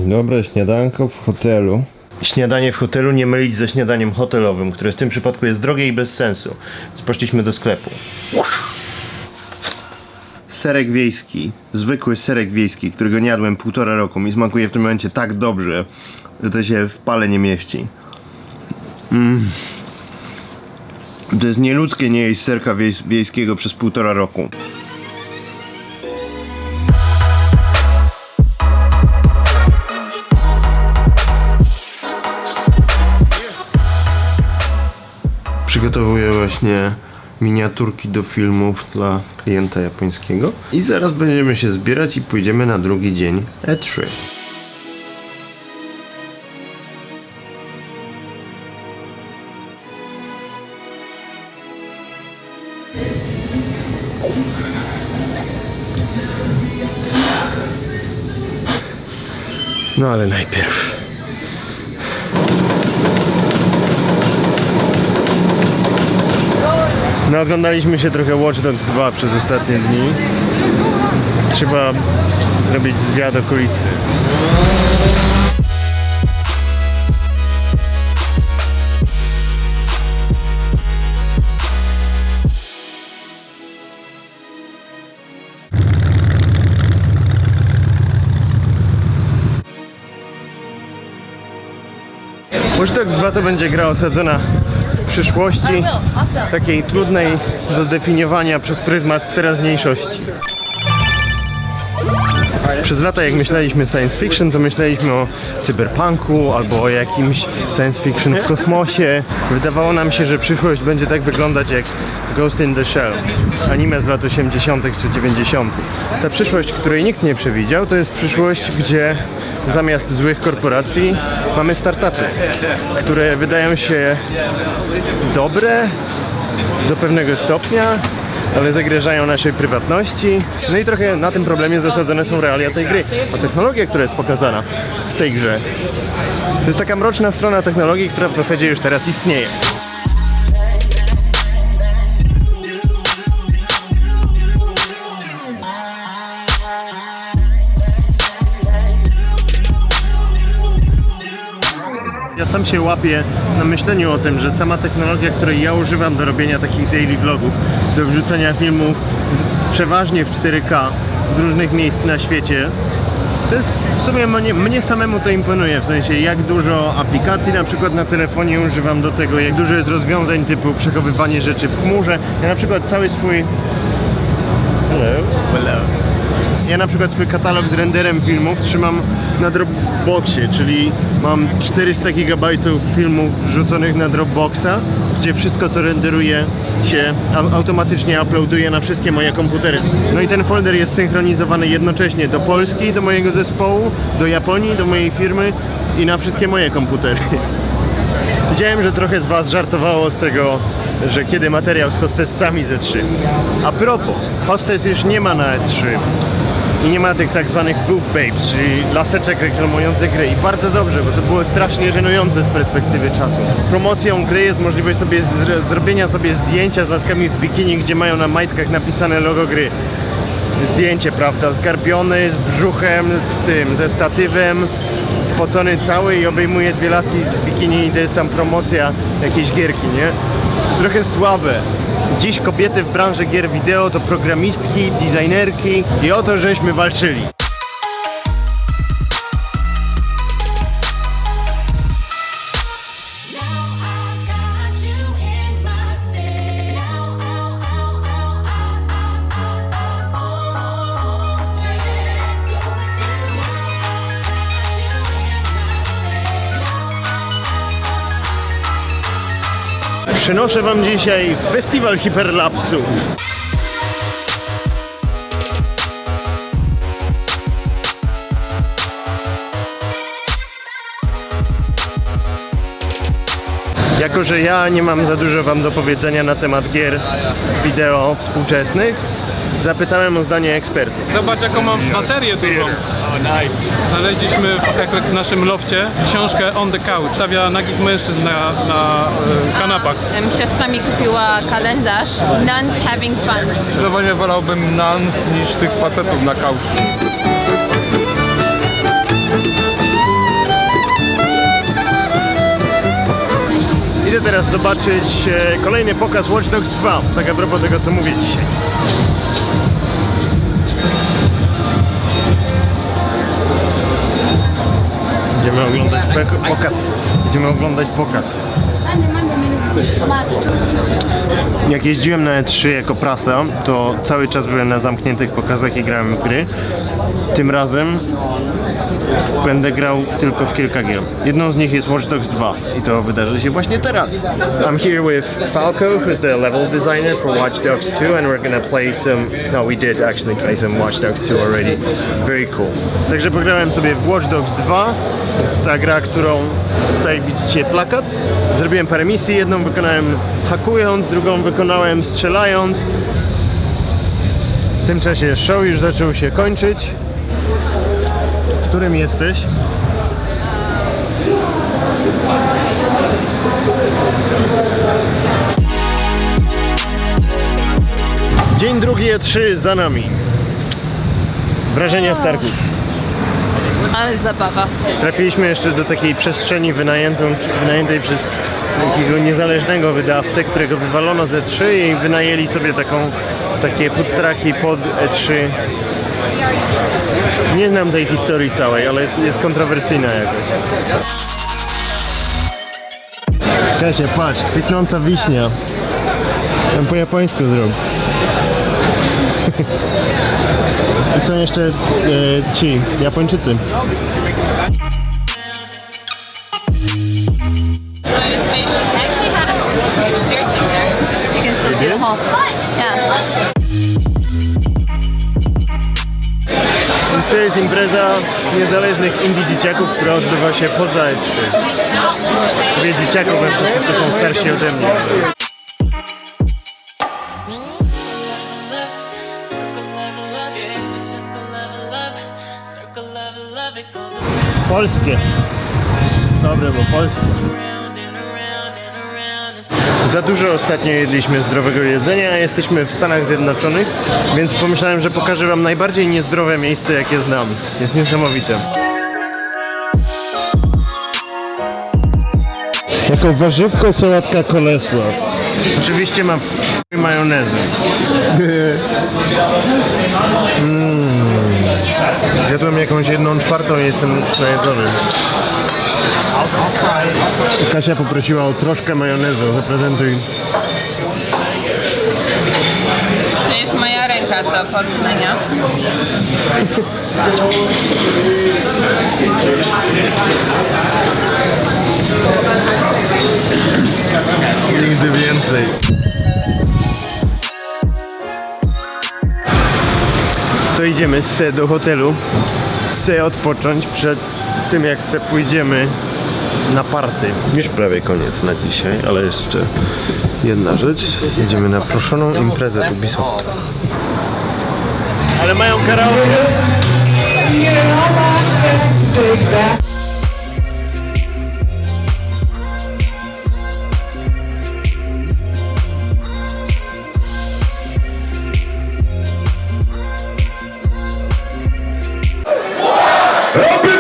Dobre śniadanko w hotelu. Śniadanie w hotelu nie mylić ze śniadaniem hotelowym, które w tym przypadku jest drogie i bez sensu. Więc poszliśmy do sklepu. Serek wiejski, zwykły serek wiejski, którego nie jadłem 1,5 roku. Mi smakuje w tym momencie tak dobrze, że to się w pale nie mieści. To jest nieludzkie nie jeść serka wiejskiego przez 1,5 roku. Przygotowuję właśnie miniaturki do filmów dla klienta japońskiego i zaraz będziemy się zbierać i pójdziemy na drugi dzień E3. No ale najpierw no, oglądaliśmy się trochę Watch Dogs 2 przez ostatnie dni. Trzeba zrobić zwiat okolicy. Watch Dogs 2 to będzie gra osadzona w przyszłości, takiej trudnej do zdefiniowania przez pryzmat teraźniejszości. Przez lata jak myśleliśmy science fiction, to myśleliśmy o cyberpunku albo o jakimś science fiction w kosmosie. Wydawało nam się, że przyszłość będzie tak wyglądać jak Ghost in the Shell, anime z lat 80. czy 90. Ta przyszłość, której nikt nie przewidział, to jest przyszłość, gdzie zamiast złych korporacji mamy startupy, które wydają się dobre do pewnego stopnia, ale zagrażają naszej prywatności. No i trochę na tym problemie zasadzone są realia tej gry. A technologia, która jest pokazana w tej grze, to jest taka mroczna strona technologii, która w zasadzie już teraz istnieje. Ja sam się łapię na myśleniu o tym, że sama technologia, której ja używam do robienia takich daily vlogów, do wrzucania filmów przeważnie w 4K z różnych miejsc na świecie, to jest w sumie mnie samemu to imponuje, w sensie jak dużo aplikacji na przykład na telefonie używam do tego, jak dużo jest rozwiązań typu przechowywanie rzeczy w chmurze. Ja na przykład cały swój... Ja na przykład swój katalog z renderem filmów trzymam na Dropboxie, czyli mam 400 GB filmów wrzuconych na Dropboxa, gdzie wszystko co renderuje się automatycznie uploaduje na wszystkie moje komputery. No i ten folder jest synchronizowany jednocześnie do Polski, do mojego zespołu, do Japonii, do mojej firmy i na wszystkie moje komputery. Widziałem, że trochę z was żartowało z tego, że kiedy materiał z Hostessami z E3. A propos, Hostess już nie ma na E3. I nie ma tych tak zwanych booth babes, czyli laseczek reklamujących gry. I bardzo dobrze, bo to było strasznie żenujące z perspektywy czasu. Promocją gry jest możliwość sobie zrobienia sobie zdjęcia z laskami w bikini, gdzie mają na majtkach napisane logo gry. Zdjęcie, prawda, zgarbiony, z brzuchem, ze statywem, spocony cały i obejmuje 2 laski z bikini i to jest tam promocja jakiejś gierki, nie? Trochę słabe. Dziś kobiety w branży gier wideo to programistki, designerki i o to żeśmy walczyli. Przynoszę wam dzisiaj festiwal hiperlapsów. Jako że ja nie mam za dużo wam do powiedzenia na temat gier wideo współczesnych, zapytałem o zdanie ekspertów. Zobacz jaką mam baterię dużą. Znaleźliśmy w naszym lofcie książkę On the Couch. Stawia nagich mężczyzn na kanapach. Siostra mi kupiła kalendarz Nuns Having Fun. Zdecydowanie wolałbym nuns niż tych facetów na couchu. Idę teraz zobaczyć kolejny pokaz Watch Dogs 2, tak a propos tego, co mówię dzisiaj. Idziemy oglądać pokaz. Idziemy oglądać pokaz. Jak jeździłem na E3 jako prasa, to cały czas byłem na zamkniętych pokazach i grałem w gry. Tym razem będę grał tylko w kilka gier. Jedną z nich jest Watch Dogs 2 i to wydarzy się właśnie teraz. I'm here with Falco, who's the level designer for Watch Dogs 2, and we're gonna play some... No, we did actually play some Watch Dogs 2 already. Very cool. Także pograłem sobie w Watch Dogs 2. To jest ta gra, którą tutaj widzicie plakat. Zrobiłem parę misji, jedną wykonałem hakując, drugą wykonałem strzelając. W tym czasie show już zaczął się kończyć. Którym jesteś? Dzień drugi E3 za nami. Wrażenia z targów. Ale zabawa. Trafiliśmy jeszcze do takiej przestrzeni wynajętej przez takiego niezależnego wydawcę, którego wywalono z E3 i wynajęli sobie takie food trucki pod E3. Nie znam tej historii całej, ale jest kontrowersyjna jakoś. Kasia, patrz, kwitnąca wiśnia. Tam po japońsku zrób. I są jeszcze ci Japończycy. Actually had a piercing there. You can still see the hole. Yeah. Więc to jest impreza niezależnych indie dzieciaków, która odbywa się poza E3. Mówię dzieciaków, bo wszyscy to są starsi ode mnie. Polskie. Dobre, bo polskie. Za dużo ostatnio jedliśmy zdrowego jedzenia, a jesteśmy w Stanach Zjednoczonych, więc pomyślałem, że pokażę wam najbardziej niezdrowe miejsce, jakie znam. Jest niesamowite. Jako warzywko sałatka coleslaw. Oczywiście ma majonezy. Zjadłem jakąś 1/4 i jestem już najedzony. Kasia poprosiła o troszkę majonezu, zaprezentuj. To jest moja ręka do porównania. Nigdy więcej. To idziemy do hotelu, odpocząć przed tym, jak pójdziemy na party. Już prawie koniec na dzisiaj, ale jeszcze jedna rzecz. Jedziemy na proszoną imprezę Ubisoftu. Ale mają karaoke. Happy